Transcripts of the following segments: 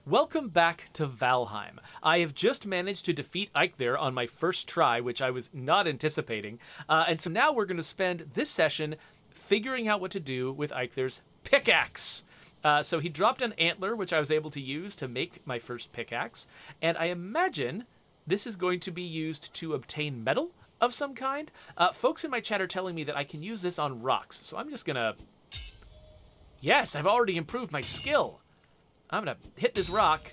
Welcome back to Valheim. I have just managed to defeat Eikthyr on my first try, which I was not anticipating. And so now we're going to spend this session figuring out what to do with Eikthyr's pickaxe. So he dropped an antler, which I was able to use to make my first pickaxe. And I imagine this is going to be used to obtain metal of some kind. Folks in my chat are telling me that I can use this on rocks. So I'm just going to... Yes, I've already improved my skill. I'm going to hit this rock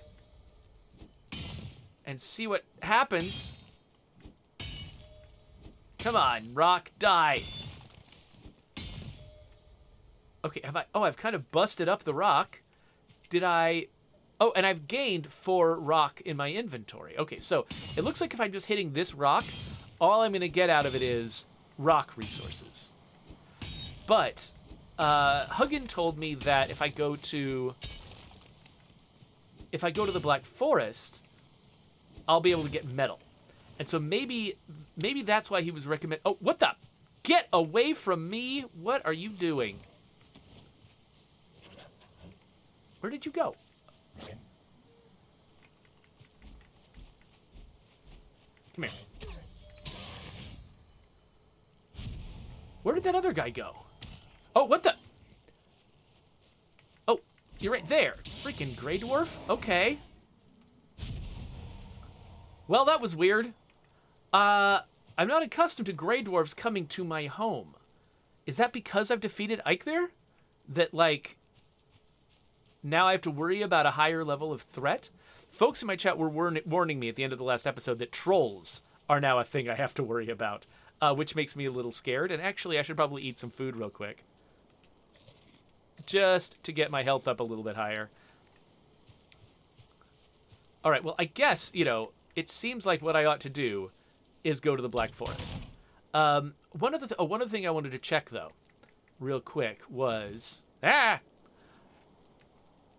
and see what happens. Come on, rock, die. Okay, have I... Oh, I've kind of busted up the rock. Did I... Oh, and I've gained 4 rock in my inventory. Okay, so it looks like if I'm just hitting this rock, all I'm going to get out of it is rock resources. But Huggin told me that if I go to the Black Forest, I'll be able to get metal. And so maybe that's why he was recommending... Oh, what the... Get away from me! What are you doing? Where did you go? Come here. Where did that other guy go? Oh, what the... Oh, you're right there. Freaking Greydwarf? Okay. Well, that was weird. I'm not accustomed to Greydwarves coming to my home. Is that because I've defeated Eikthyr? That, like... Now I have to worry about a higher level of threat? Folks in my chat were warning me at the end of the last episode that trolls are now a thing I have to worry about, which makes me a little scared. And actually, I should probably eat some food real quick, just to get my health up a little bit higher. All right, well, I guess, it seems like what I ought to do is go to the Black Forest. One other thing I wanted to check, though, real quick, was...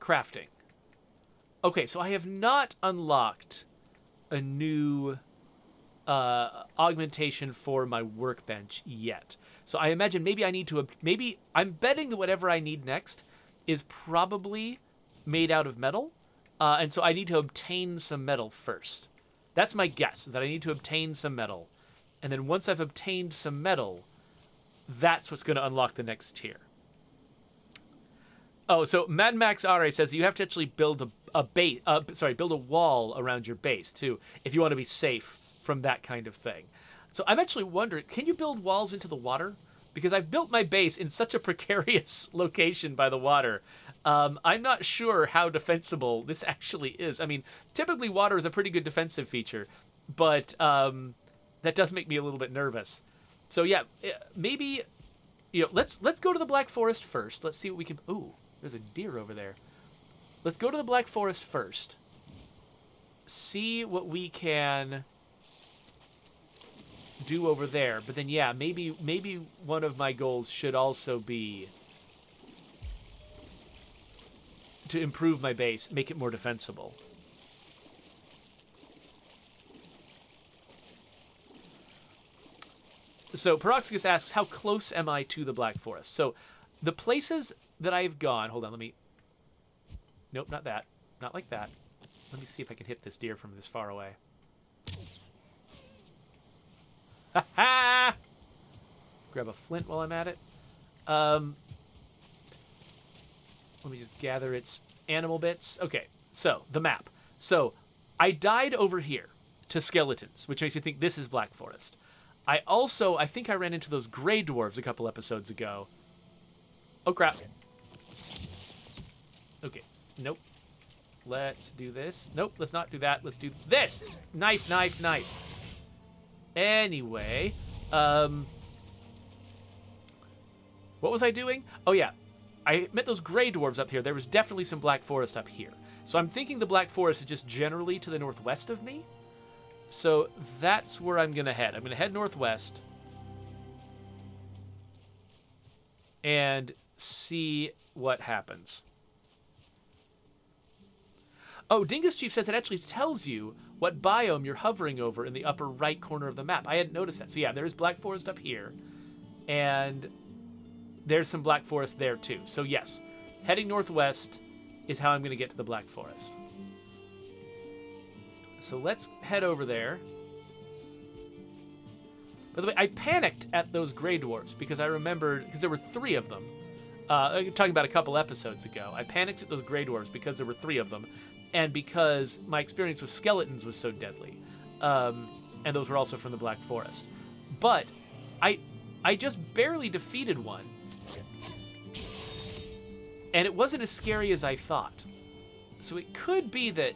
crafting. Okay, so I have not unlocked a new augmentation for my workbench yet. So I imagine maybe I need to... Maybe I'm betting that whatever I need next is probably made out of metal. And so I need to obtain some metal first. That's my guess, that I need to obtain some metal. And then once I've obtained some metal, that's what's going to unlock the next tier. Oh, so Mad Max RA says you have to actually build build a wall around your base too, if you want to be safe from that kind of thing. So I'm actually wondering, can you build walls into the water? Because I've built my base in such a precarious location by the water. I'm not sure how defensible this actually is. I mean, typically water is a pretty good defensive feature, but that does make me a little bit nervous. So yeah, maybe, let's go to the Black Forest first. Let's see what we can... Ooh. There's a deer over there. Let's go to the Black Forest first. See what we can do over there. But then, yeah, maybe one of my goals should also be to improve my base, make it more defensible. So Peroxicus asks, how close am I to the Black Forest? So the places that I've gone... Hold on, let me... Nope, not that. Not like that. Let me see if I can hit this deer from this far away. Ha-ha! Grab a flint while I'm at it. Let me just gather its animal bits. Okay, so, the map. So, I died over here to skeletons, which makes me think this is Black Forest. I think I ran into those Greydwarves a couple episodes ago. Oh, crap. Okay. Nope. Let's do this. Nope, let's not do that. Let's do this. Knife, knife, knife. Anyway, what was I doing? Oh, yeah. I met those Greydwarves up here. There was definitely some Black Forest up here. So I'm thinking the Black Forest is just generally to the northwest of me. So that's where I'm going to head. I'm going to head northwest and see what happens. Oh, Dingus Chief says it actually tells you what biome you're hovering over in the upper right corner of the map. I hadn't noticed that. So yeah, there's Black Forest up here, and there's some Black Forest there too. So yes, heading northwest is how I'm going to get to the Black Forest. So let's head over there. By the way, I panicked at those Greydwarves because I remembered, because there were 3 of them. Talking about a couple episodes ago. I panicked at those Greydwarves because there were 3 of them, and because my experience with skeletons was so deadly. And those were also from the Black Forest. But I just barely defeated one. And it wasn't as scary as I thought. So it could be that,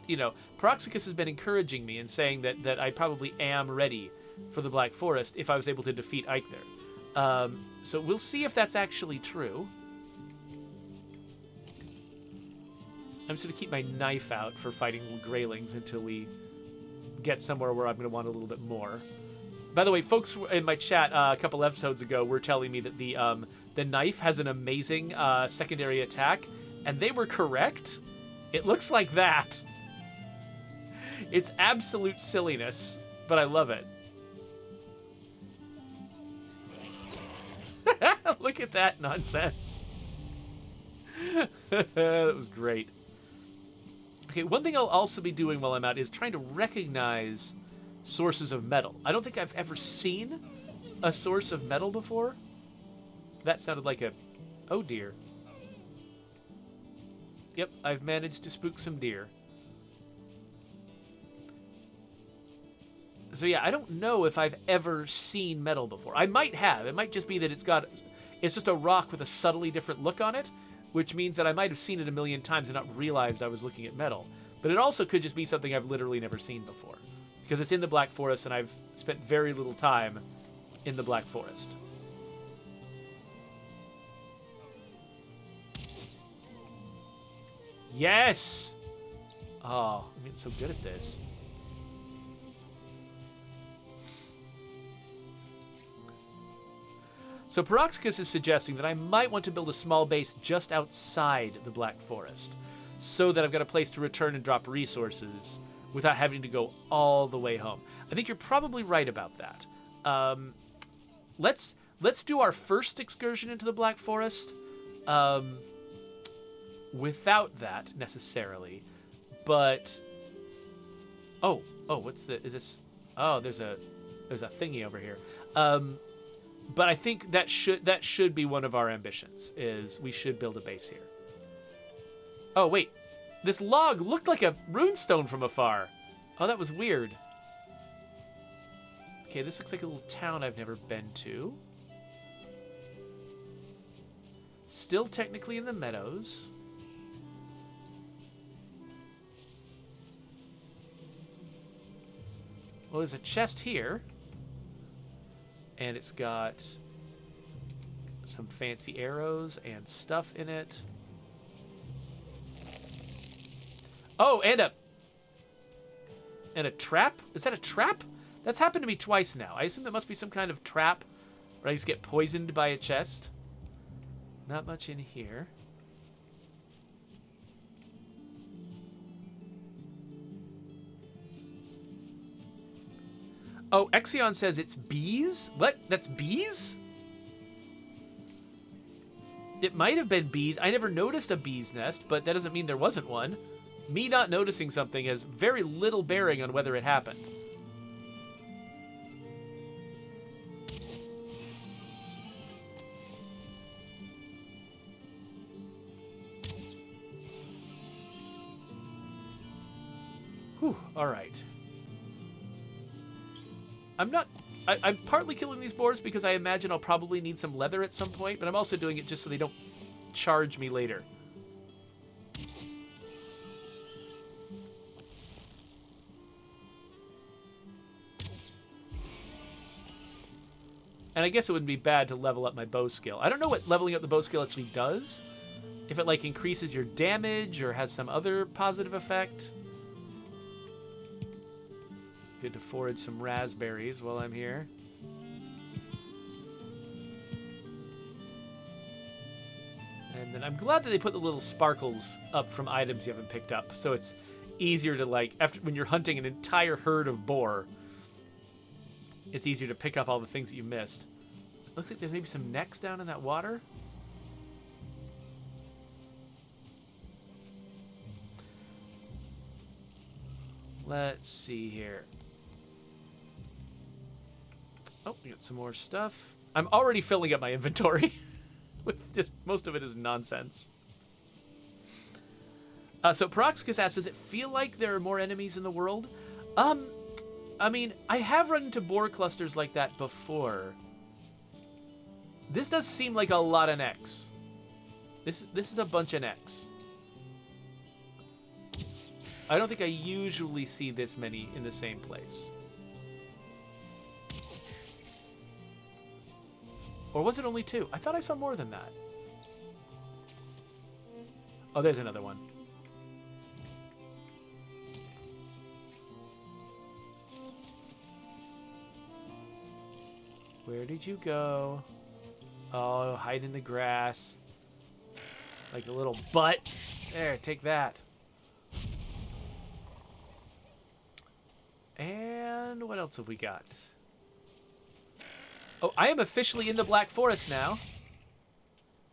Paroxicus has been encouraging me and saying that I probably am ready for the Black Forest if I was able to defeat Eikthyr. So we'll see if that's actually true. I'm just going to keep my knife out for fighting greylings until we get somewhere where I'm going to want a little bit more. By the way, folks in my chat a couple episodes ago were telling me that the knife has an amazing secondary attack, and they were correct. It looks like that. It's absolute silliness, but I love it. Look at that nonsense. That was great. Okay, one thing I'll also be doing while I'm out is trying to recognize sources of metal. I don't think I've ever seen a source of metal before. That sounded like a... Oh, dear. Yep, I've managed to spook some deer. So yeah, I don't know if I've ever seen metal before. I might have. It might just be that it's just a rock with a subtly different look on it, which means that I might have seen it a million times and not realized I was looking at metal. But it also could just be something I've literally never seen before, because it's in the Black Forest and I've spent very little time in the Black Forest. Yes! Oh, I'm getting so good at this. So Paroxicus is suggesting that I might want to build a small base just outside the Black Forest, so that I've got a place to return and drop resources without having to go all the way home. I think you're probably right about that. Let's do our first excursion into the Black Forest without that necessarily, but what's the is this? Oh, there's a thingy over here. But I think that should be one of our ambitions, is we should build a base here. Oh, wait. This log looked like a runestone from afar. Oh, that was weird. Okay, this looks like a little town I've never been to. Still technically in the meadows. Well, there's a chest here. And it's got some fancy arrows and stuff in it. Oh, and a trap? Is that a trap? That's happened to me twice now. I assume that must be some kind of trap where I just get poisoned by a chest. Not much in here. Oh, Exion says it's bees? What? That's bees? It might have been bees. I never noticed a bee's nest, but that doesn't mean there wasn't one. Me not noticing something has very little bearing on whether it happened. Whew, all right. I'm partly killing these boars because I imagine I'll probably need some leather at some point, but I'm also doing it just so they don't charge me later. And I guess it wouldn't be bad to level up my bow skill. I don't know what leveling up the bow skill actually does. If it, like, increases your damage or has some other positive effect. Good to forage some raspberries while I'm here. And then I'm glad that they put the little sparkles up from items you haven't picked up, so it's easier to, like, when you're hunting an entire herd of boar, it's easier to pick up all the things that you missed. Looks like there's maybe some necks down in that water. Let's see here. Oh, we got some more stuff. I'm already filling up my inventory. With just most of it is nonsense. So Peroxicus asks, does it feel like there are more enemies in the world? I mean, I have run into boar clusters like that before. This does seem like a lot of necks. This is a bunch of necks. I don't think I usually see this many in the same place. Or was it only 2? I thought I saw more than that. Oh, there's another one. Where did you go? Oh, hide in the grass. Like a little butt. There, take that. And what else have we got? Oh, I am officially in the Black Forest now.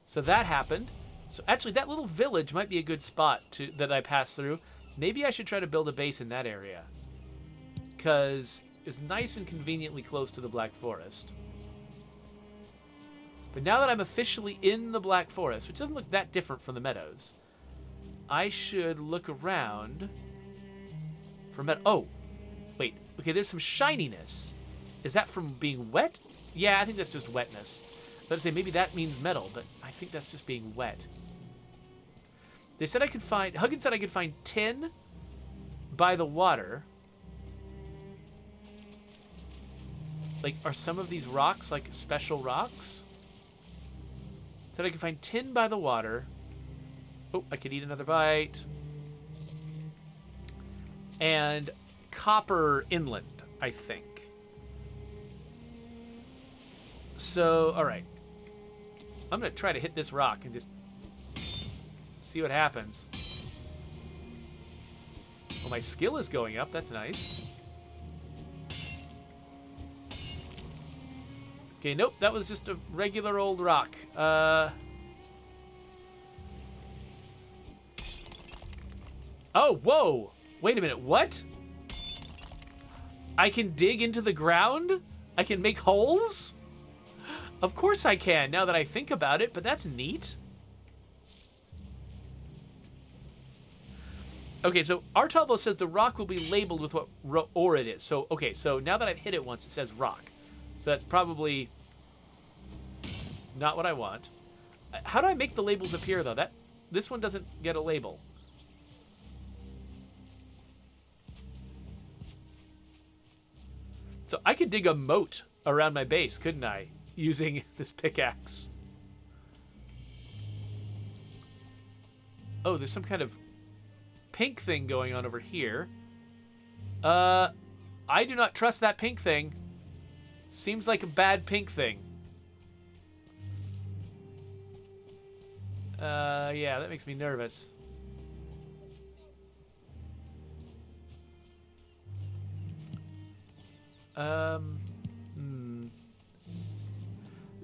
So that happened. So actually, that little village might be a good spot that I pass through. Maybe I should try to build a base in that area. Because it's nice and conveniently close to the Black Forest. But now that I'm officially in the Black Forest, which doesn't look that different from the meadows, I should look around for oh, wait. Okay, there's some shininess. Is that from being wet? Yeah, I think that's just wetness. Let's say maybe that means metal, but I think that's just being wet. They said I could find... Huggins said I could find tin by the water. Like, are some of these rocks, like, special rocks? Said I could find tin by the water. Oh, I could eat another bite. And copper inland, I think. So, all right. I'm going to try to hit this rock and just see what happens. Well, my skill is going up. That's nice. Okay, nope. That was just a regular old rock. Oh, whoa. Wait a minute. What? I can dig into the ground? I can make holes? Of course I can, now that I think about it, but that's neat. Okay, so Artalvo says the rock will be labeled with what ore it is. So, okay, so now that I've hit it once, it says rock. So that's probably not what I want. How do I make the labels appear, though? This one doesn't get a label. So I could dig a moat around my base, couldn't I? Using this pickaxe. Oh, there's some kind of pink thing going on over here. I do not trust that pink thing. Seems like a bad pink thing. Yeah, that makes me nervous.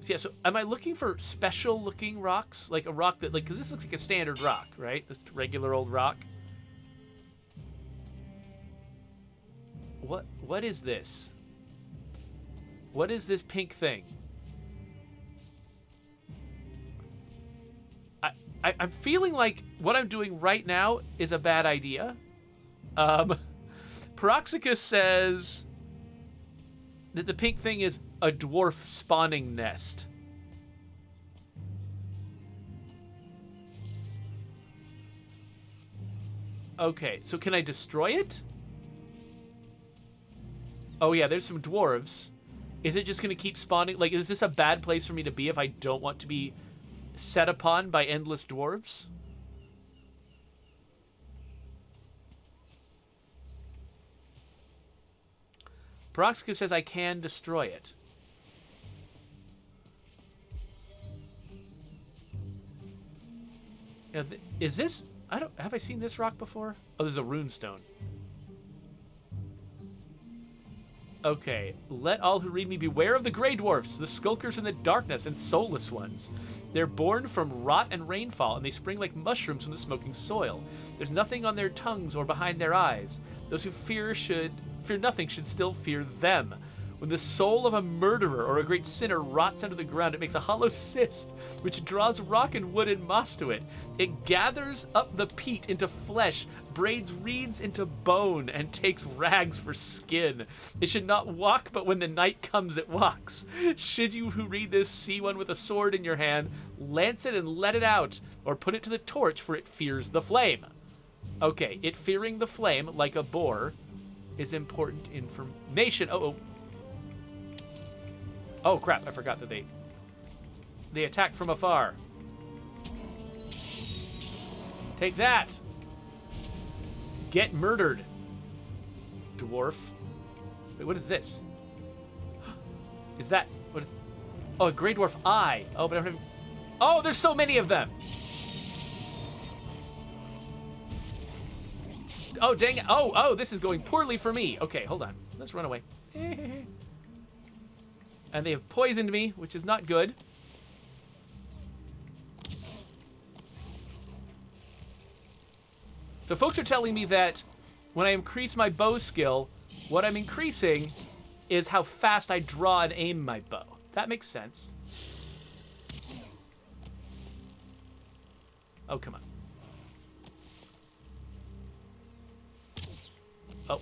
Yeah, so am I looking for special looking rocks? Like a rock that, like, because this looks like a standard rock, right? This regular old rock. What is this? What is this pink thing? I'm feeling like what I'm doing right now is a bad idea. Peroxicus says that the pink thing is a dwarf spawning nest. Okay, so can I destroy it? Oh yeah, there's some dwarves. Is it just going to keep spawning? Like, is this a bad place for me to be if I don't want to be set upon by endless dwarves? Peroxicus says I can destroy it. Now, is this... Have I seen this rock before? Oh, there's a rune stone. Okay, let all who read me beware of the Greydwarves, the skulkers in the darkness and soulless ones. They're born from rot and rainfall, and they spring like mushrooms from the smoking soil. There's nothing on their tongues or behind their eyes. Those who fear nothing should still fear them. When the soul of a murderer or a great sinner rots under the ground, it makes a hollow cyst, which draws rock and wood and moss to it. It gathers up the peat into flesh, braids reeds into bone, and takes rags for skin. It should not walk, but when the night comes, it walks. Should you who read this see one with a sword in your hand, lance it and let it out, or put it to the torch, for it fears the flame. Okay, it fearing the flame, like a boar, is important information. Oh, crap, I forgot that they attack from afar. Take that! Get murdered, dwarf. Wait, what is this? Is that... what is... Oh, a Grey Dwarf eye. Oh, but I don't have... Oh, there's so many of them! Oh, dang it. Oh, this is going poorly for me. Okay, hold on. Let's run away. And they have poisoned me, which is not good. So folks are telling me that when I increase my bow skill, what I'm increasing is how fast I draw and aim my bow. That makes sense. Oh, come on. Oh.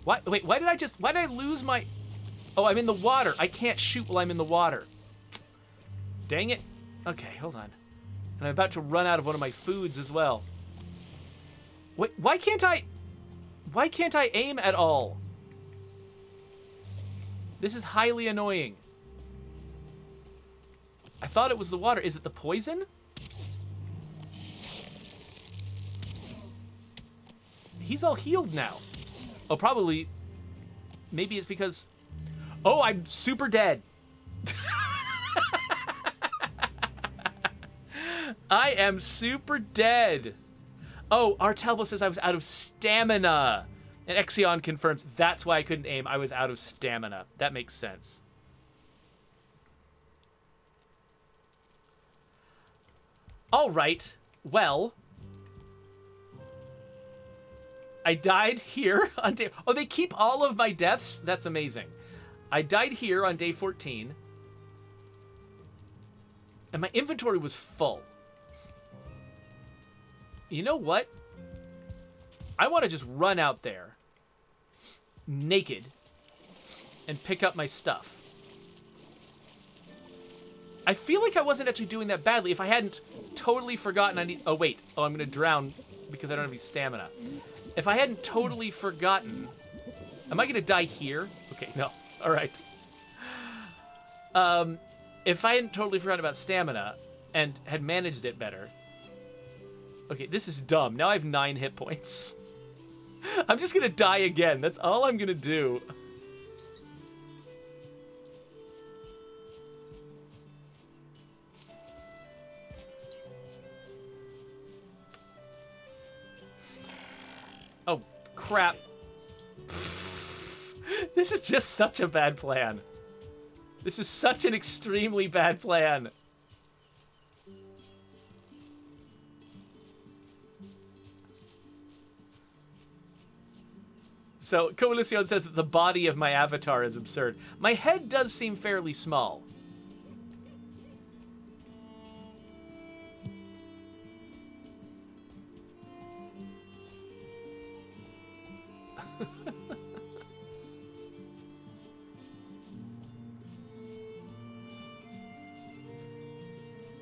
What? Wait, why did I lose my... Oh, I'm in the water. I can't shoot while I'm in the water. Dang it. Okay, hold on. And I'm about to run out of one of my foods as well. Wait, why can't I aim at all? This is highly annoying. I thought it was the water. Is it the poison? He's all healed now. Oh, probably. Maybe it's because... Oh, I'm super dead. I am super dead. Oh, Artelvo says I was out of stamina. And Exion confirms that's why I couldn't aim. I was out of stamina. That makes sense. All right. Well... I died here on day... Oh, they keep all of my deaths? That's amazing. I died here on day 14. And my inventory was full. You know what? I want to just run out there. Naked. And pick up my stuff. I feel like I wasn't actually doing that badly if I hadn't totally forgotten I need... Oh, wait. Oh, I'm going to drown because I don't have any stamina. If I hadn't totally forgotten... Am I going to die here? Okay, no. All right. If I hadn't totally forgotten about stamina and had managed it better... Okay, this is dumb. Now I have 9 hit points. I'm just going to die again. That's all I'm going to do. Oh, crap. This is just such a bad plan. This is such an extremely bad plan. So, Coalition says that the body of my avatar is absurd. My head does seem fairly small.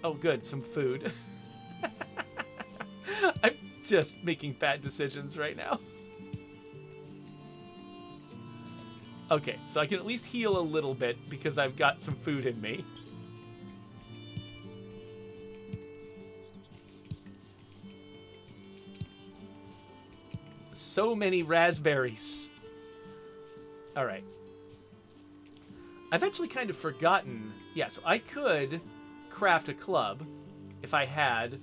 Oh, good, some food. I'm just making bad decisions right now. Okay, so I can at least heal a little bit because I've got some food in me. So many raspberries. All right. I've actually kind of forgotten. Yeah, so I could craft a club if I had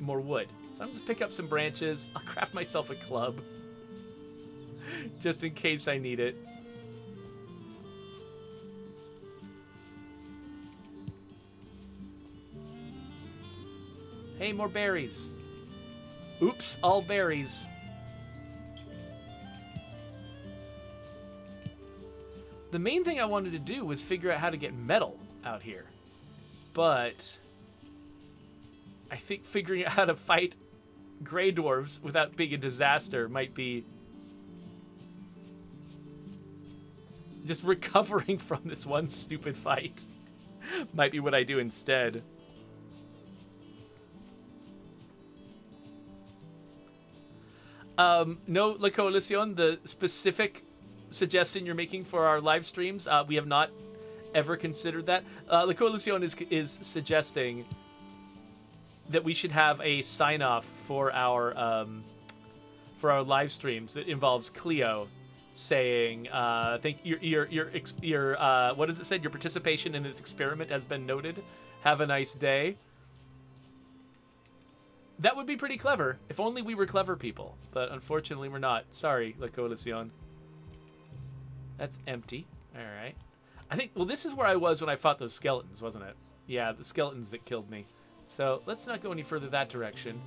more wood. So I'm just pick up some branches. I'll craft myself a club. Just in case I need it. Hey, more berries. Oops, all berries. The main thing I wanted to do was figure out how to get metal out here. But I think figuring out how to fight Greydwarves without being a disaster might be just recovering from this one stupid fight. Might be what I do instead. No, La Coalición, the specific suggestion you're making for our live streams, we have not ever considered that. La Coalición is suggesting that we should have a sign-off for our live streams that involves Cleo saying, I think your what does it say? Your participation in this experiment has been noted. Have a nice day. That would be pretty clever. If only we were clever people. But unfortunately, we're not. Sorry, La Coalición. That's empty. All right. I think, well, this is where I was when I fought those skeletons, wasn't it? Yeah, the skeletons that killed me. So let's not go any further that direction.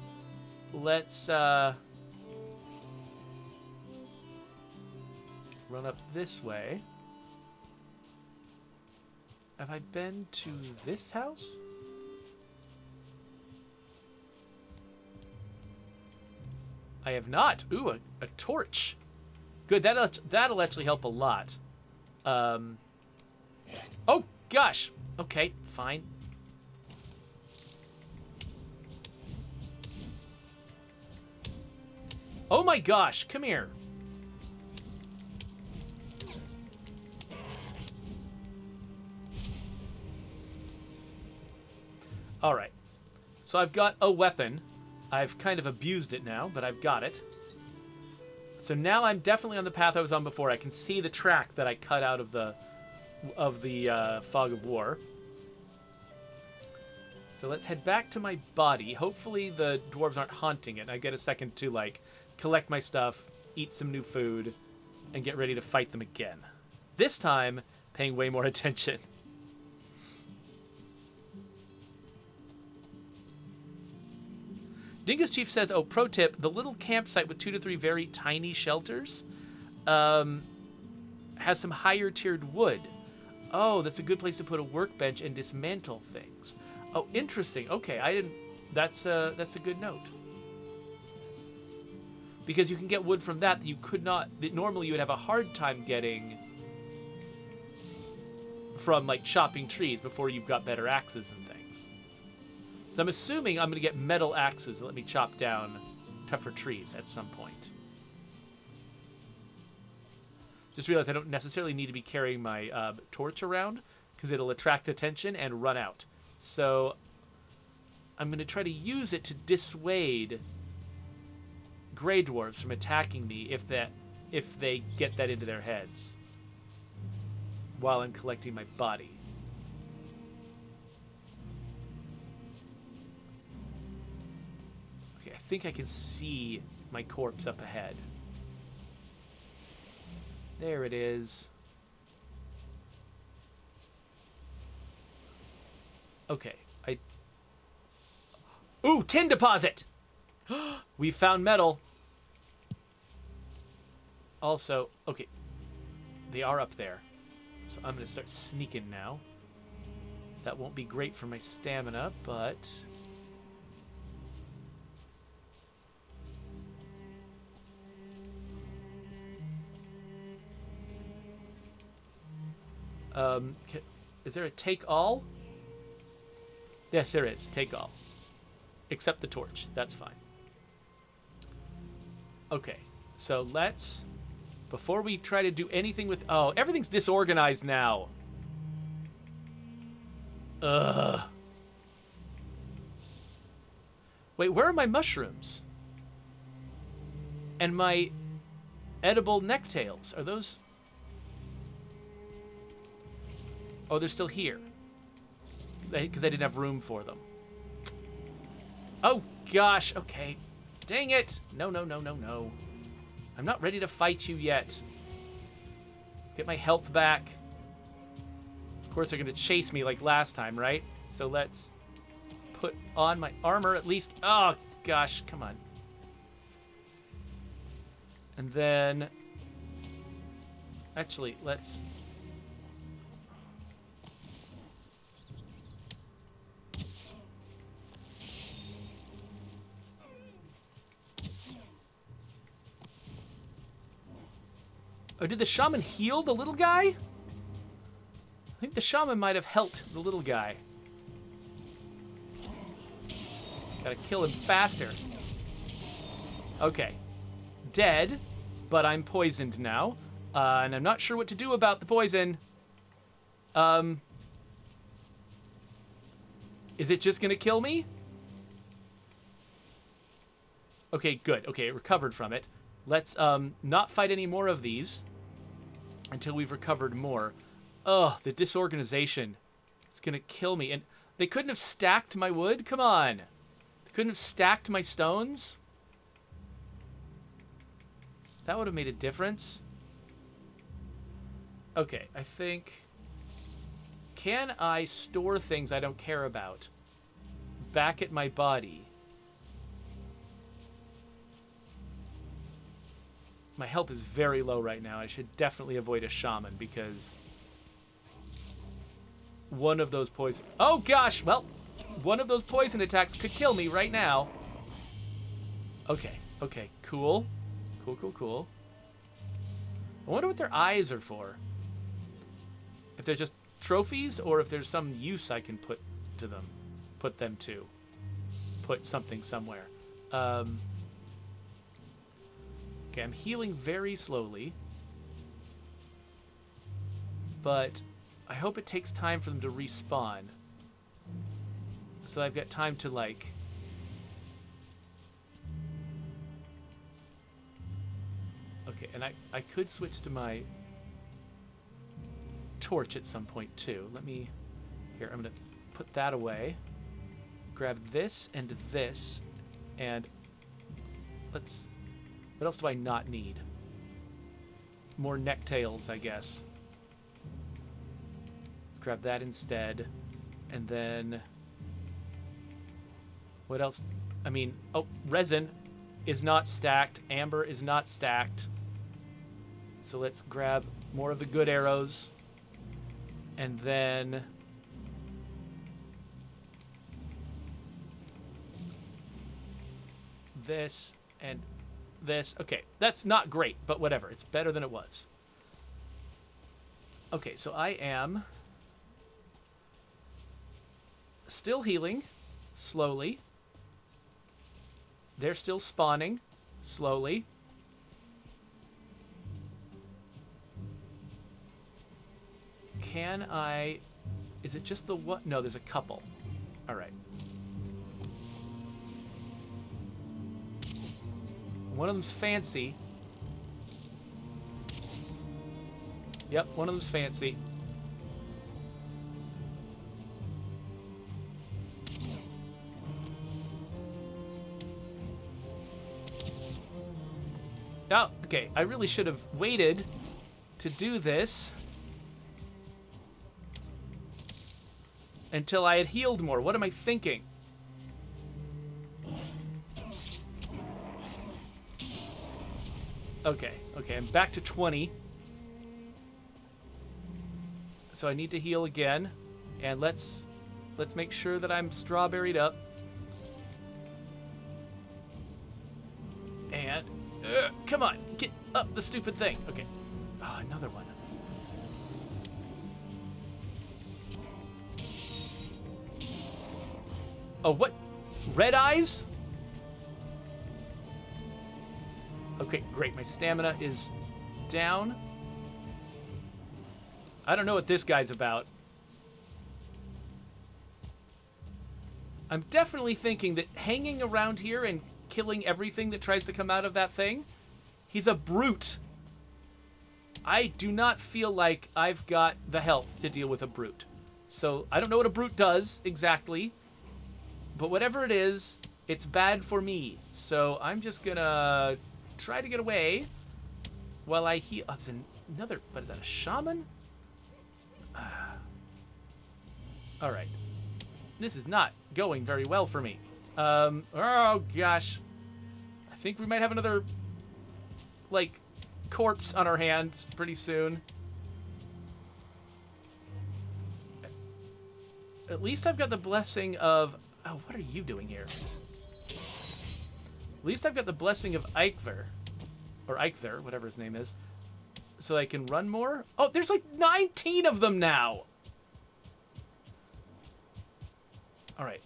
Let's run up this way. Have I been to this house? I have not. Ooh, a torch. Good, that'll actually help a lot. Oh, gosh. Okay, fine. Oh my gosh, come here. All right. So I've got a weapon. I've kind of abused it now, but I've got it. So now I'm definitely on the path I was on before. I can see the track that I cut out of the fog of war. So let's head back to my body. Hopefully the dwarves aren't haunting it, and I get a second to, like, collect my stuff, eat some new food, and get ready to fight them again. This time, paying way more attention. Dingus Chief says, oh, pro tip, the little campsite with 2 to 3 very tiny shelters has some higher tiered wood. Oh, that's a good place to put a workbench and dismantle things. Oh, interesting. Okay, I didn't... That's a good note. Because you can get wood from that you could not... That normally you would have a hard time getting from, like, chopping trees before you've got better axes and things. So I'm assuming I'm going to get metal axes that let me chop down tougher trees at some point. Just realized I don't necessarily need to be carrying my torch around because it'll attract attention and run out. So I'm going to try to use it to dissuade Greydwarves from attacking me if they get that into their heads while I'm collecting my body. Okay, I think I can see my corpse up ahead. There it is. Okay, Ooh, tin deposit! We found metal. Also, okay, they are up there. So I'm going to start sneaking now. That won't be great for my stamina, but... is there a take all? Yes, there is. Take all. Except the torch. That's fine. Okay. So let's... Before we try to do anything with... Oh, everything's disorganized now. Ugh. Wait, where are my mushrooms? And my edible necktails? Are those... Oh, they're still here. Because I didn't have room for them. Oh, gosh. Okay. Dang it. No, no, no, no, no. I'm not ready to fight you yet. Let's get my health back. Of course, they're going to chase me like last time, right? So let's put on my armor at least. Oh, gosh. Come on. And then... Actually, let's... Oh, did the shaman heal the little guy? I think the shaman might have helped the little guy. Gotta kill him faster. Okay. Dead, but I'm poisoned now. And I'm not sure what to do about the poison. Is it just gonna kill me? Okay, good. Okay, it recovered from it. Let's not fight any more of these until we've recovered more. Ugh, the disorganization. It's gonna kill me. And they couldn't have stacked my wood? Come on. They couldn't have stacked my stones? That would have made a difference. Okay, I think... Can I store things I don't care about back at my body? My health is very low right now. I should definitely avoid a shaman because one of those poison... Oh, gosh! Well, one of those poison attacks could kill me right now. Okay, okay, cool. Cool, cool, cool. I wonder what their eyes are for. If they're just trophies or if there's some use I can put to them. Put them to. Put something somewhere. Okay, I'm healing very slowly. But I hope it takes time for them to respawn. So I've got time to, like... Okay, and I could switch to my torch at some point, too. Let me... Here, I'm going to put that away. Grab this and this. And let's... What else do I not need? More necktails, I guess. Let's grab that instead. And then... What else? I mean, oh, resin is not stacked. Amber is not stacked. So let's grab more of the good arrows. And then... This and... this. Okay, that's not great, but whatever. It's better than it was. Okay, so I am still healing slowly. They're still spawning slowly. Can I... Is it just the one? No, there's a couple. All right. One of them's fancy. Yep, one of them's fancy. Oh, okay. I really should have waited to do this until I had healed more. What am I thinking? Okay, okay, I'm back to 20. So I need to heal again. And let's make sure that I'm strawberried up. And come on, get up the stupid thing. Okay. Oh, another one. Oh, what? Red eyes? Okay, great. My stamina is down. I don't know what this guy's about. I'm definitely thinking that hanging around here and killing everything that tries to come out of that thing, he's a brute. I do not feel like I've got the health to deal with a brute. So I don't know what a brute does exactly, but whatever it is, it's bad for me. So I'm just gonna try to get away while I heal. Oh, it's another. What is that? A shaman? All right. This is not going very well for me. Oh gosh. I think we might have another, like, corpse on our hands pretty soon. At least I've got the blessing of... Oh, what are you doing here? At least I've got the blessing of Eikthyr. Or Eikthyr, whatever his name is. So I can run more? Oh, there's like 19 of them now! Alright.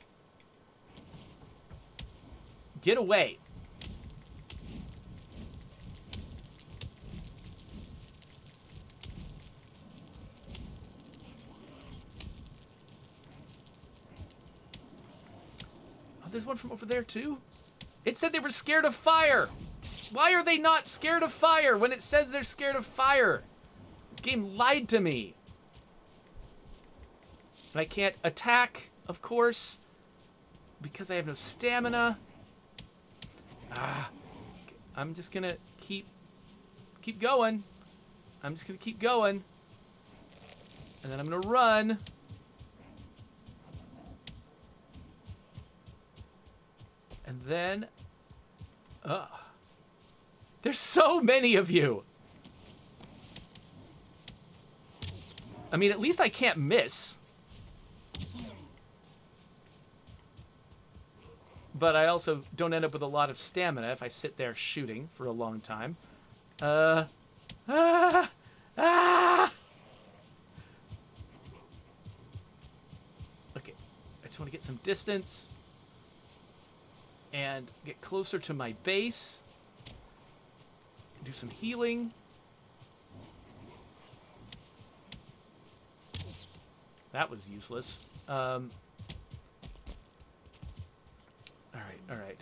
Get away. Oh, there's one from over there too? It said they were scared of fire! Why are they not scared of fire when it says they're scared of fire? The game lied to me. And I can't attack, of course, because I have no stamina. I'm just gonna keep going. I'm just gonna keep going. And then I'm gonna run. And then... There's so many of you! I mean, at least I can't miss. But I also don't end up with a lot of stamina if I sit there shooting for a long time. Okay, I just want to get some distance and get closer to my base. Do some healing. That was useless. All right.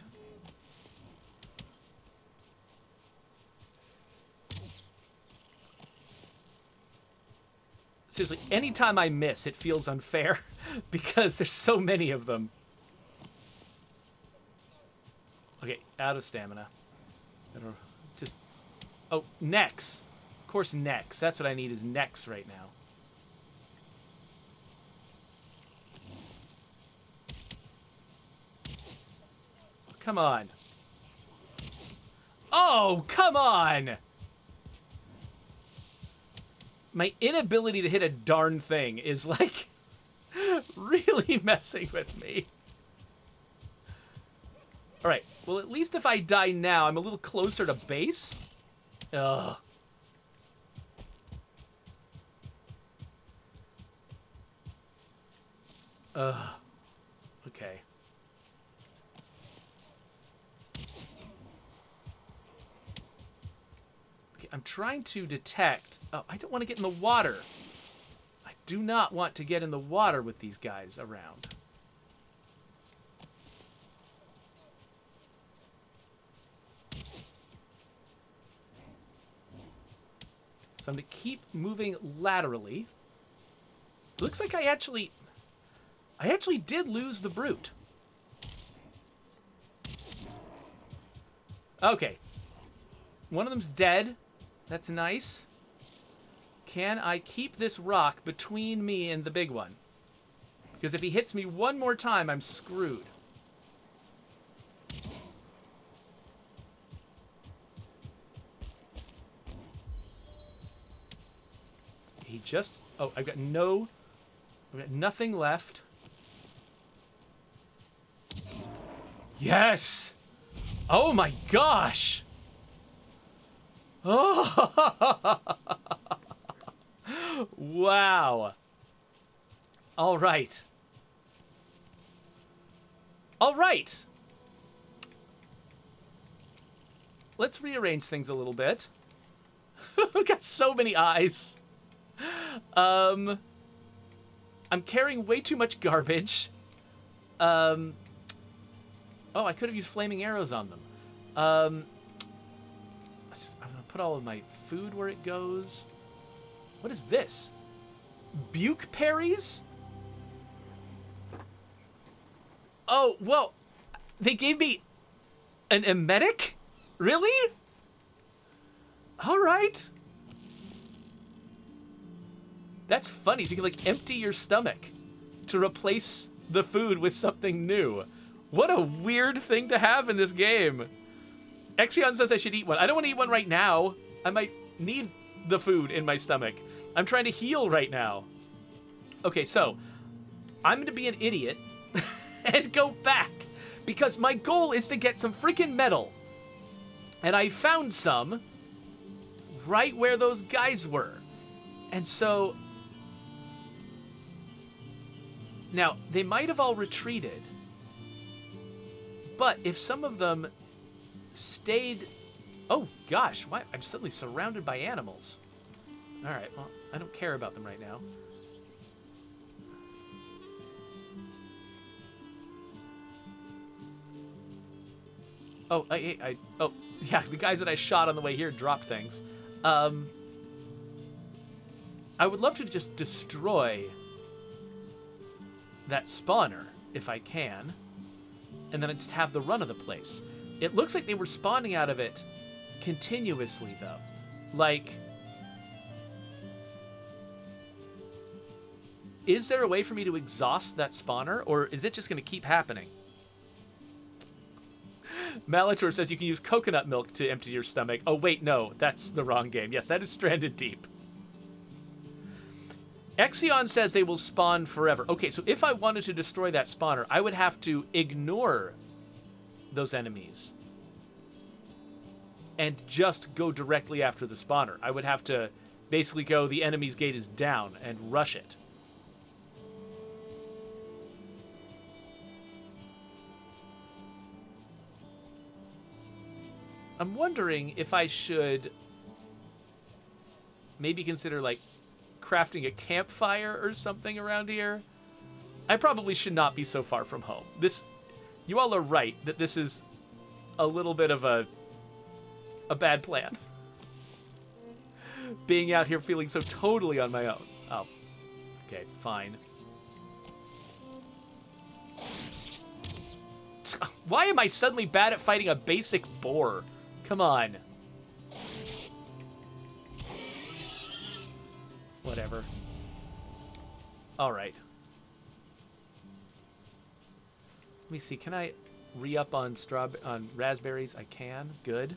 Seriously, anytime I miss, it feels unfair because there's so many of them. Okay, out of stamina. Just... Oh, necks. Of course, necks. That's what I need is necks right now. Come on. Oh, come on! My inability to hit a darn thing is, like, really messing with me. Alright, well, at least if I die now, I'm a little closer to base. Ugh. Okay. Okay, I'm trying to detect... Oh, I don't want to get in the water. I do not want to get in the water with these guys around. So I'm going to keep moving laterally. Looks like I actually did lose the brute. Okay. One of them's dead. That's nice. Can I keep this rock between me and the big one? Because if he hits me one more time, I'm screwed. He just... Oh, I've got nothing left. Yes! Oh my gosh! Oh! Wow. All right. All right. Let's rearrange things a little bit. We've got so many eyes. I'm carrying way too much garbage. Oh, I could have used flaming arrows on them. I'm gonna put all of my food where it goes. What is this? Buke parries? Oh, well, they gave me an emetic? Really? All right. That's funny. So you can, like, empty your stomach to replace the food with something new. What a weird thing to have in this game. Exion says I should eat one. I don't want to eat one right now. I might need the food in my stomach. I'm trying to heal right now. Okay, so I'm going to be an idiot and go back because my goal is to get some freaking metal. And I found some right where those guys were. And so now they might have all retreated, but if some of them stayed, oh gosh, why? I'm suddenly surrounded by animals. All right, well, I don't care about them right now. Oh, oh, yeah, the guys that I shot on the way here dropped things. I would love to just destroy that spawner if I can, and then I just have the run of the place. It looks like they were spawning out of it continuously, though. Like, is there a way for me to exhaust that spawner, or is it just going to keep happening? Malator says you can use coconut milk to empty your stomach. Oh, wait, no, that's the wrong game. Yes, that is Stranded Deep. Exion says they will spawn forever. Okay, so if I wanted to destroy that spawner, I would have to ignore those enemies and just go directly after the spawner. I would have to basically go, the enemy's gate is down, and rush it. I'm wondering if I should maybe consider, like, crafting a campfire or something around here. I probably should not be so far from home. You all are right that this is a little bit of a bad plan. Being out here feeling so totally on my own. Oh, okay, fine. Why am I suddenly bad at fighting a basic boar? Come on. Whatever. All right. Let me see. Can I re-up on raspberries? I can. Good.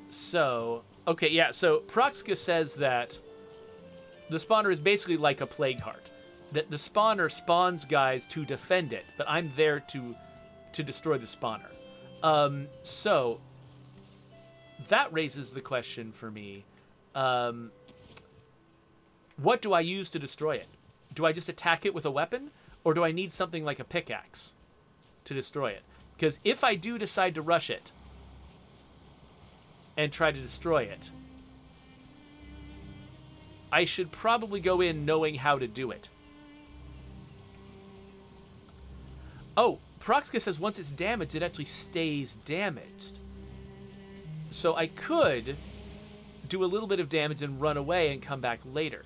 So, okay, yeah. So Proxka says that the spawner is basically like a plague heart. That the spawner spawns guys to defend it, but I'm there to destroy the spawner. So that raises the question for me. What do I use to destroy it? Do I just attack it with a weapon? Or do I need something like a pickaxe to destroy it? Because if I do decide to rush it and try to destroy it, I should probably go in knowing how to do it. Oh, Proxka says once it's damaged, it actually stays damaged. So I could do a little bit of damage and run away and come back later.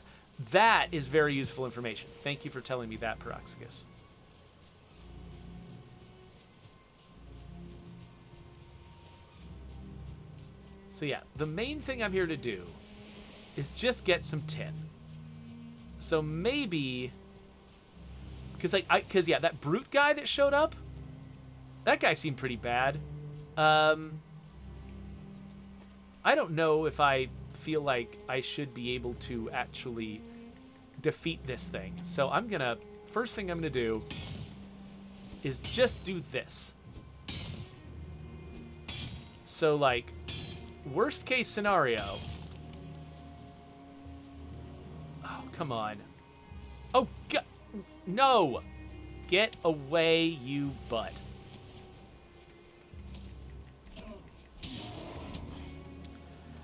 That is very useful information. Thank you for telling me that, Proxicus. So yeah, the main thing I'm here to do is just get some tin. So maybe, because yeah, that brute guy that showed up, that guy seemed pretty bad. I don't know if I feel like I should be able to actually defeat this thing. So first thing I'm gonna do is just do this. So, like, worst case scenario. Oh, come on. Oh, no! Get away, you butt.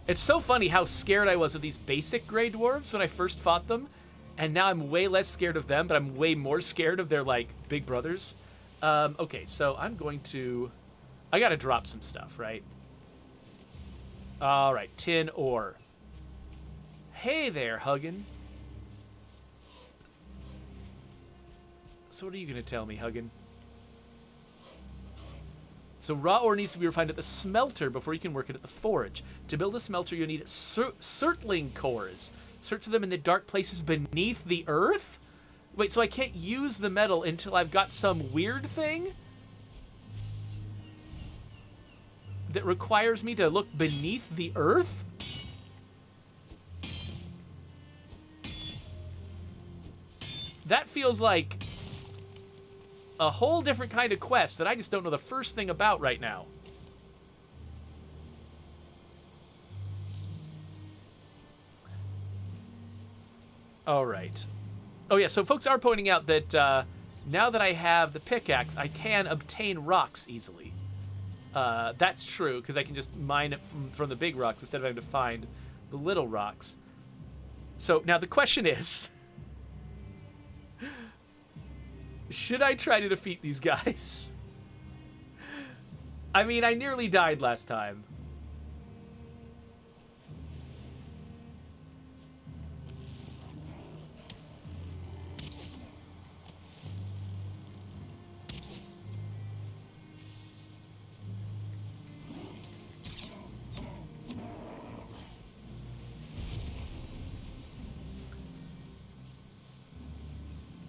It's so funny how scared I was of these basic Greydwarves when I first fought them, and now I'm way less scared of them, but I'm way more scared of their, like, big brothers. Okay, so I'm going to... I gotta drop some stuff, right? Alright, tin ore. Hey there, Huggin. So what are you going to tell me, Huggin? So raw ore needs to be refined at the smelter before you can work it at the forge. To build a smelter, you need circling cores. Search for them in the dark places beneath the earth? Wait, so I can't use the metal until I've got some weird thing that requires me to look beneath the earth? That feels like a whole different kind of quest that I just don't know the first thing about right now. All right. Oh, yeah, so folks are pointing out that now that I have the pickaxe, I can obtain rocks easily. That's true, because I can just mine it from the big rocks instead of having to find the little rocks. So now the question is, should I try to defeat these guys? I mean, I nearly died last time.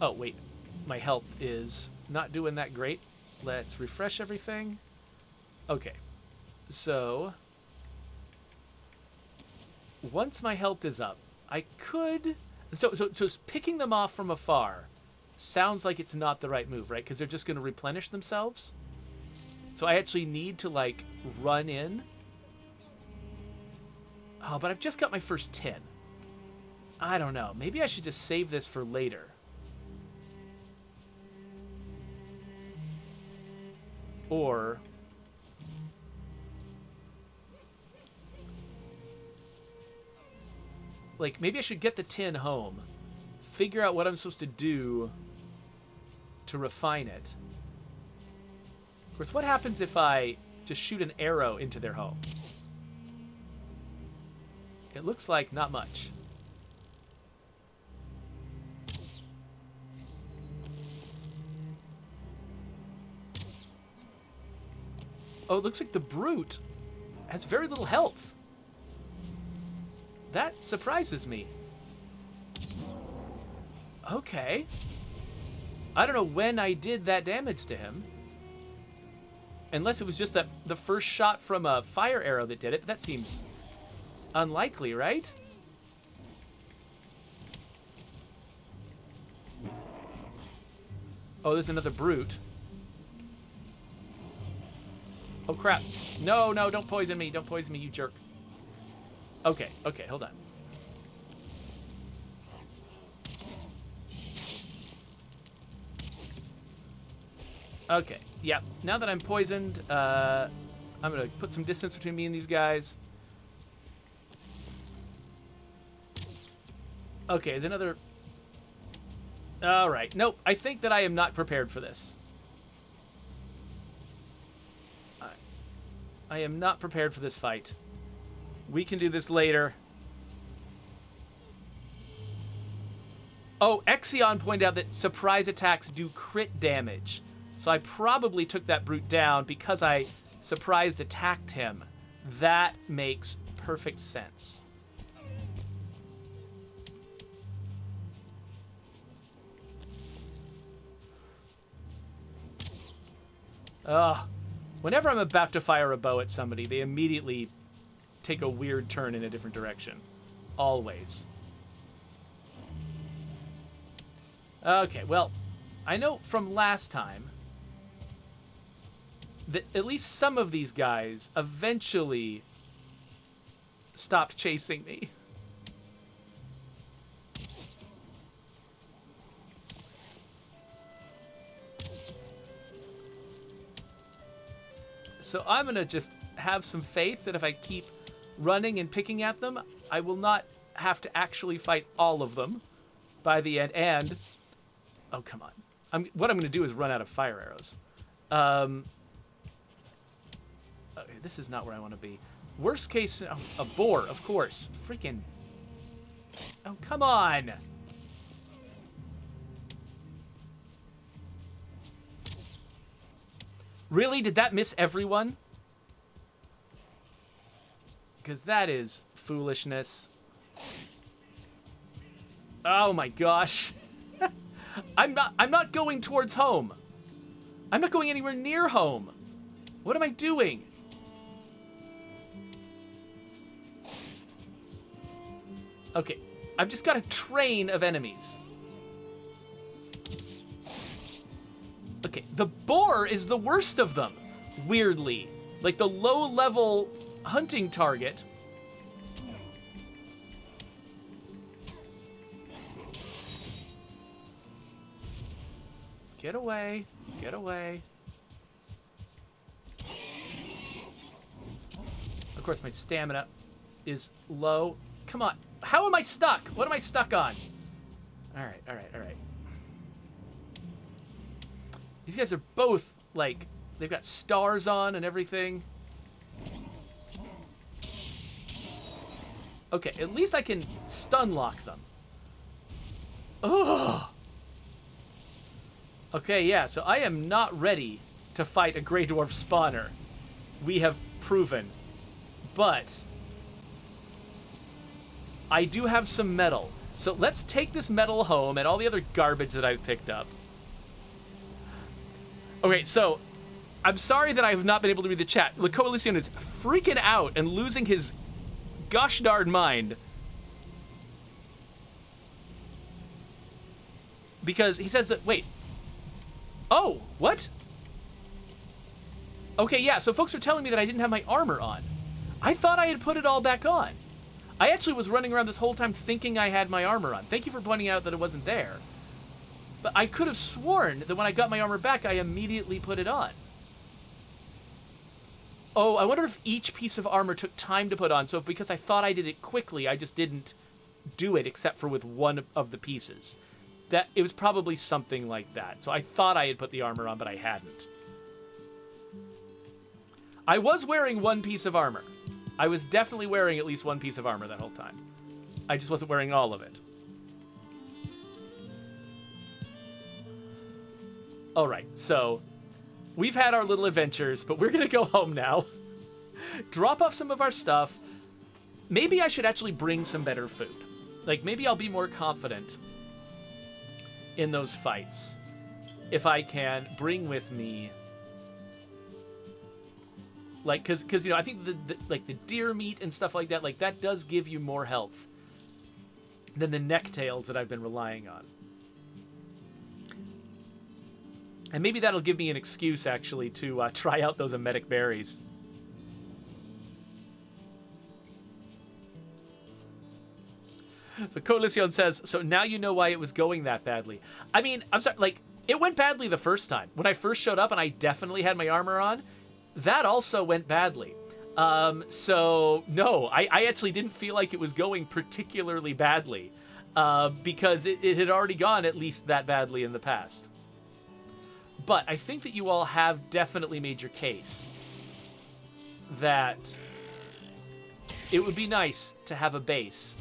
Oh, wait. My health is not doing that great. Let's refresh everything. Okay. So, once my health is up, I could... So picking them off from afar sounds like it's not the right move, right? Because they're just going to replenish themselves. So I actually need to, like, run in. Oh, but I've just got my first 10. I don't know. Maybe I should just save this for later. Or... like, maybe I should get the tin home, figure out what I'm supposed to do to refine it. Of course, what happens if I just shoot an arrow into their home? It looks like not much. Oh, it looks like the brute has very little health. That surprises me. Okay. I don't know when I did that damage to him. Unless it was just the first shot from a fire arrow that did it. But that seems unlikely, right? Oh, there's another brute. Oh, crap. No, no, don't poison me. Don't poison me, you jerk. Okay, okay, hold on. Okay, yeah. Now that I'm poisoned, I'm going to put some distance between me and these guys. Okay, there's another... All right. Nope, I think that I am not prepared for this. I am not prepared for this fight. We can do this later. Oh, Exion pointed out that surprise attacks do crit damage. So I probably took that brute down because I surprised attacked him. That makes perfect sense. Ugh. Whenever I'm about to fire a bow at somebody, they immediately take a weird turn in a different direction. Always. Okay, well, I know from last time that at least some of these guys eventually stopped chasing me. So I'm going to just have some faith that if I keep running and picking at them, I will not have to actually fight all of them by the end. And, oh, come on. What I'm going to do is run out of fire arrows. Okay, this is not where I want to be. Worst case, a boar, of course. Freaking, oh, come on. Really? Did that miss everyone? Because that is foolishness. Oh my gosh. I'm not going towards home. I'm not going anywhere near home. What am I doing? Okay, I've just got a train of enemies. Okay, the boar is the worst of them, weirdly. Like the low-level hunting target. Get away. Get away. Of course, my stamina is low. Come on. How am I stuck? What am I stuck on? Alright, alright, alright. These guys are both, like, they've got stars on and everything. Okay, at least I can stun lock them. Ugh. Okay, yeah, so I am not ready to fight a Grey Dwarf spawner. We have proven. But I do have some metal. So let's take this metal home and all the other garbage that I've picked up. Okay, so I'm sorry that I have not been able to read the chat. Le Coalition is freaking out and losing his gosh darn mind. Because he says that, wait. Oh, what? Okay, yeah, so folks are telling me that I didn't have my armor on. I thought I had put it all back on. I actually was running around this whole time thinking I had my armor on. Thank you for pointing out that it wasn't there. But I could have sworn that when I got my armor back, I immediately put it on. Oh, I wonder if each piece of armor took time to put on. So because I thought I did it quickly, I just didn't do it except for with one of the pieces. That it was probably something like that. So I thought I had put the armor on, but I hadn't. I was wearing one piece of armor. I was definitely wearing at least one piece of armor that whole time. I just wasn't wearing all of it. Alright, so we've had our little adventures, but we're gonna go home now. Drop off some of our stuff. Maybe I should actually bring some better food. Like, maybe I'll be more confident in those fights if I can bring with me, like, because you know, I think like the deer meat and stuff like that does give you more health than the necktails that I've been relying on. And maybe that'll give me an excuse, actually, to try out those emetic berries. So Coalition says, so now you know why it was going that badly. I mean, I'm sorry, like, it went badly the first time. When I first showed up and I definitely had my armor on, that also went badly. So, no, I actually didn't feel like it was going particularly badly. Because it had already gone at least that badly in the past. But I think that you all have definitely made your case that it would be nice to have a base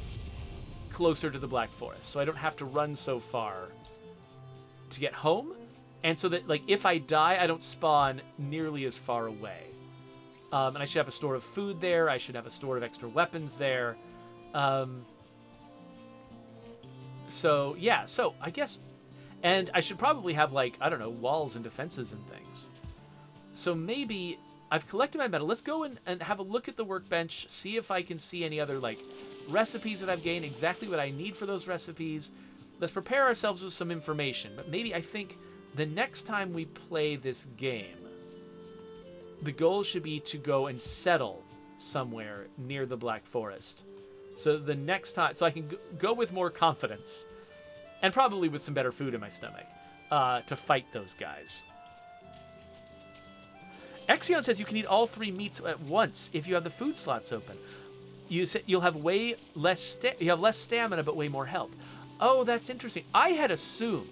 closer to the Black Forest, so I don't have to run so far to get home, and so that, like, if I die, I don't spawn nearly as far away. And I should have a store of food there. I should have a store of extra weapons there. So, yeah, so I guess... And I should probably have, like, I don't know, walls and defenses and things. So maybe I've collected my metal. Let's go and have a look at the workbench, see if I can see any other, like, recipes that I've gained, exactly what I need for those recipes. Let's prepare ourselves with some information. But maybe I think the next time we play this game, the goal should be to go and settle somewhere near the Black Forest. So the next time, so I can go with more confidence. And probably with some better food in my stomach, to fight those guys. Exion says you can eat all 3 meats at once if you have the food slots open. You'll have less stamina, but way more health. Oh, that's interesting. I had assumed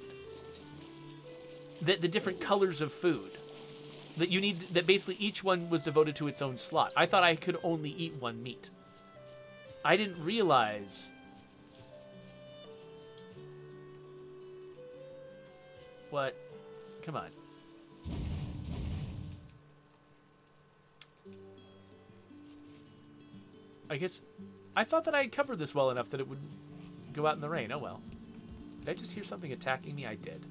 that the different colors of food that basically each one was devoted to its own slot. I thought I could only eat one meat. I didn't realize. What? Come on. I guess I thought that I had covered this well enough that it would go out in the rain. Oh well. Did I just hear something attacking me? I did.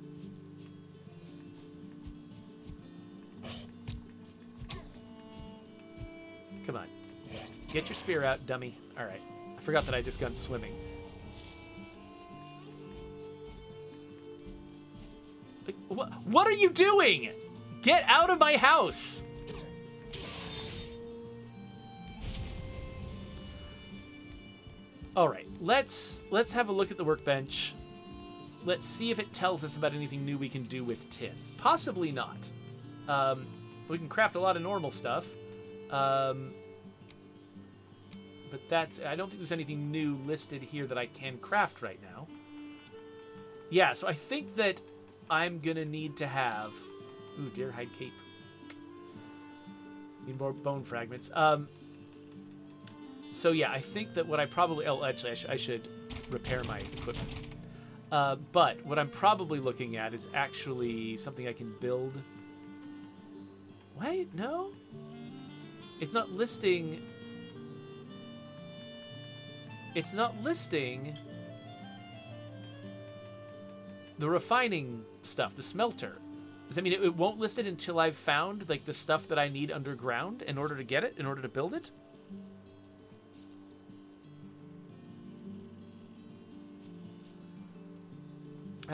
Come on. Get your spear out, dummy. All right. I forgot that I just gone swimming. What are you doing? Get out of my house! All right, let's have a look at the workbench. Let's see if it tells us about anything new we can do with tin. Possibly not. We can craft a lot of normal stuff. But I don't think there's anything new listed here that I can craft right now. Yeah, so I think that I'm gonna need to have... Ooh, deer hide cape. Need more bone fragments. So yeah, I think that what I probably... Oh, actually, I should repair my equipment. But what I'm probably looking at is actually something I can build. Wait, no? It's not listing... It's not listing the refining stuff, the smelter. Does that mean it won't list it until I've found like the stuff that I need underground in order to get it, in order to build it?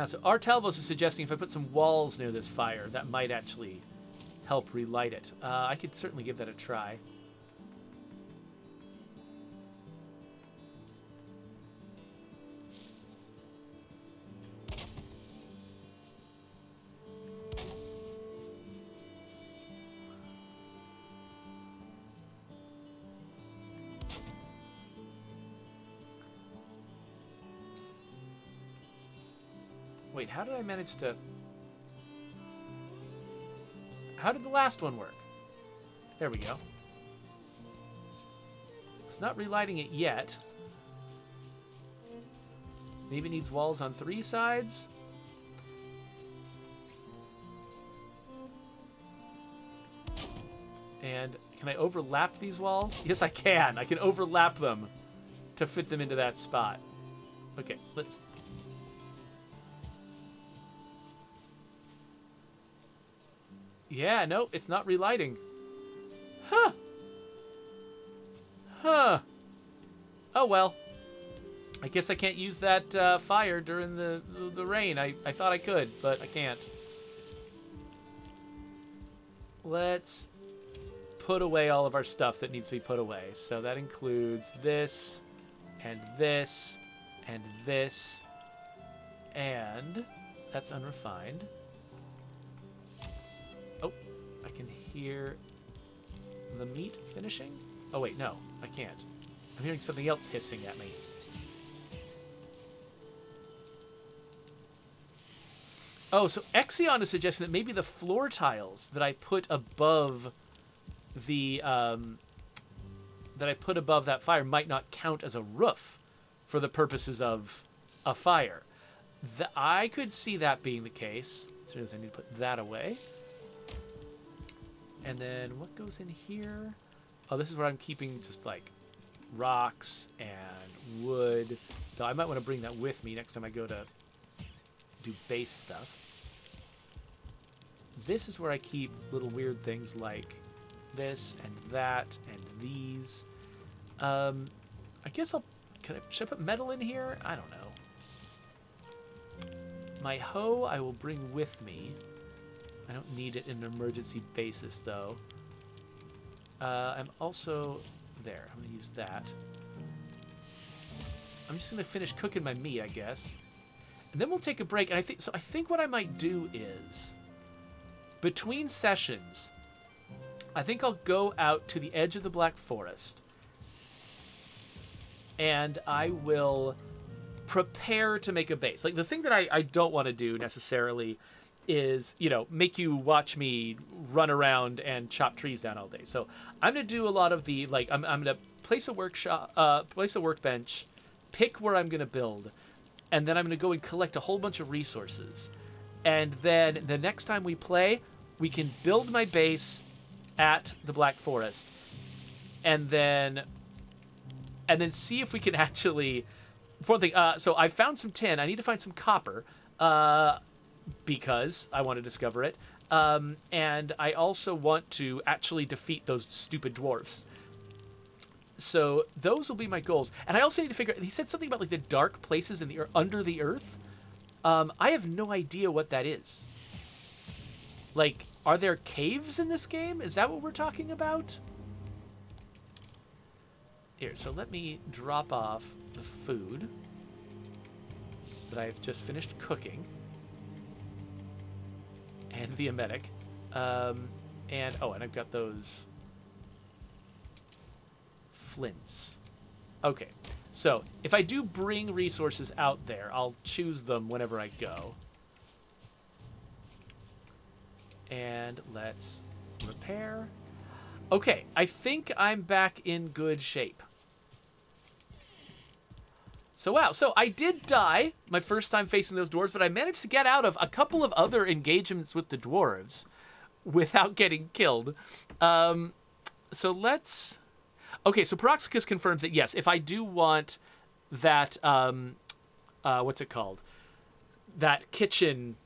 So Artalbos is suggesting if I put some walls near this fire, that might actually help relight it. I could certainly give that a try. Wait, how did I manage to... How did the last one work? There we go. It's not relighting it yet. Maybe it needs walls on 3 sides? And can I overlap these walls? Yes, I can. I can overlap them to fit them into that spot. Okay, let's... Yeah, no, it's not relighting. Huh. Huh. Oh, well. I guess I can't use that fire during the rain. I thought I could, but I can't. Let's put away all of our stuff that needs to be put away. So that includes this, and this, and this, and that's unrefined. Oh, I can hear the meat finishing. Oh, wait, no, I can't. I'm hearing something else hissing at me. Oh, so Exion is suggesting that maybe the floor tiles that I put above the that fire might not count as a roof for the purposes of a fire. I could see that being the case. As soon as I need to put that away. And then what goes in here? Oh, this is where I'm keeping just like rocks and wood. Though I might want to bring that with me next time I go to do base stuff. This is where I keep little weird things like this and that and these. I guess should I put metal in here? I don't know. My hoe I will bring with me. I don't need it in an emergency basis, though. I'm also... There, I'm going to use that. I'm just going to finish cooking my meat, I guess. And then we'll take a break. And I think what I might do is, between sessions, I think I'll go out to the edge of the Black Forest. And I will prepare to make a base. Like, the thing that I don't want to do, necessarily, is, you know, make you watch me run around and chop trees down all day. So I'm gonna do a lot of the, like, I'm gonna place a workbench, pick where I'm gonna build, and then I'm gonna go and collect a whole bunch of resources. And then the next time we play, we can build my base at the Black Forest, and then and then see if we can actually. For one thing, so I found some tin. I need to find some copper because I want to discover it. And I also want to actually defeat those stupid dwarves. So those will be my goals. And I also need to figure out, he said something about like the dark places in the under the earth. I have no idea what that is. Like, are there caves in this game? Is that what we're talking about? Here, so let me drop off the food that I've just finished cooking. And the emetic. And I've got those flints. Okay, so if I do bring resources out there, I'll choose them whenever I go. And let's repair. Okay, I think I'm back in good shape. So wow, so I did die my first time facing those dwarves, but I managed to get out of a couple of other engagements with the dwarves without getting killed. So let's... Okay, so Peroxicus confirms that, yes, if I do want that, what's it called? That kitchen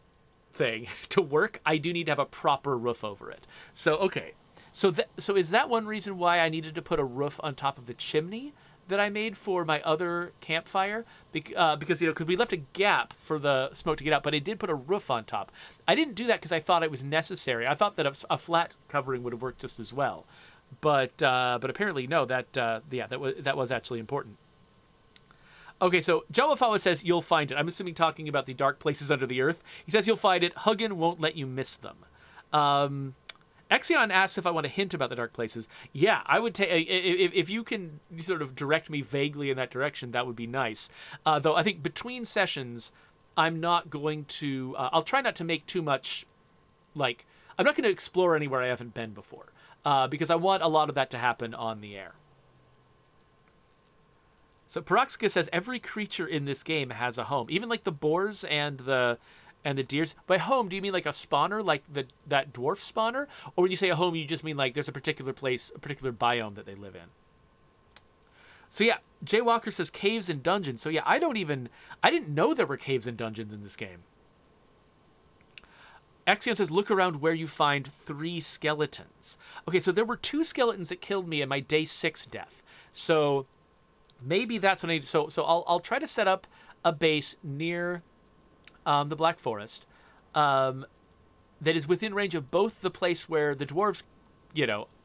thing to work, I do need to have a proper roof over it. So, okay. So is that one reason why I needed to put a roof on top of the chimney that I made for my other campfire? Because, you know, because we left a gap for the smoke to get out, but I did put a roof on top. I didn't do that because I thought it was necessary. I thought that a flat covering would have worked just as well. But apparently, no, that was actually important. Okay, so Jamafawa says you'll find it. I'm assuming talking about the dark places under the earth. He says you'll find it. Huggin won't let you miss them. Exion asks if I want to hint about the dark places. Yeah, I would take if you can sort of direct me vaguely in that direction. That would be nice. Though I think between sessions, I'm not going to. I'll try not to make too much. Like, I'm not going to explore anywhere I haven't been before, because I want a lot of that to happen on the air. So Peroxicus says every creature in this game has a home, even like the boars and the deers. By home, do you mean like a spawner, like that dwarf spawner? Or when you say a home, you just mean like there's a particular place, a particular biome that they live in? So yeah, Jay Walker says caves and dungeons. So yeah, I didn't know there were caves and dungeons in this game. Exion says, look around where you find 3 skeletons. Okay, so there were 2 skeletons that killed me in my day 6 death. So maybe that's what I need. So I'll try to set up a base near the Black Forest that is within range of both the place where the dwarves,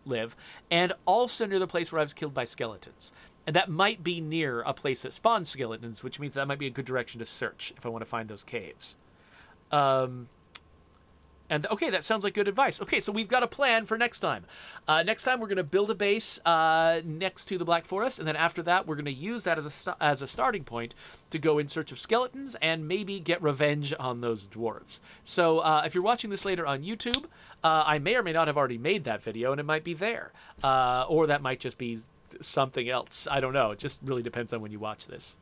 live, and also near the place where I was killed by skeletons. And that might be near a place that spawns skeletons, which means that might be a good direction to search if I want to find those caves. And okay, that sounds like good advice. Okay, so we've got a plan for next time. Next time, we're going to build a base next to the Black Forest, and then after that, we're going to use that as a starting point to go in search of skeletons and maybe get revenge on those dwarves. So if you're watching this later on YouTube, I may or may not have already made that video, and it might be there. Or that might just be something else. I don't know. It just really depends on when you watch this.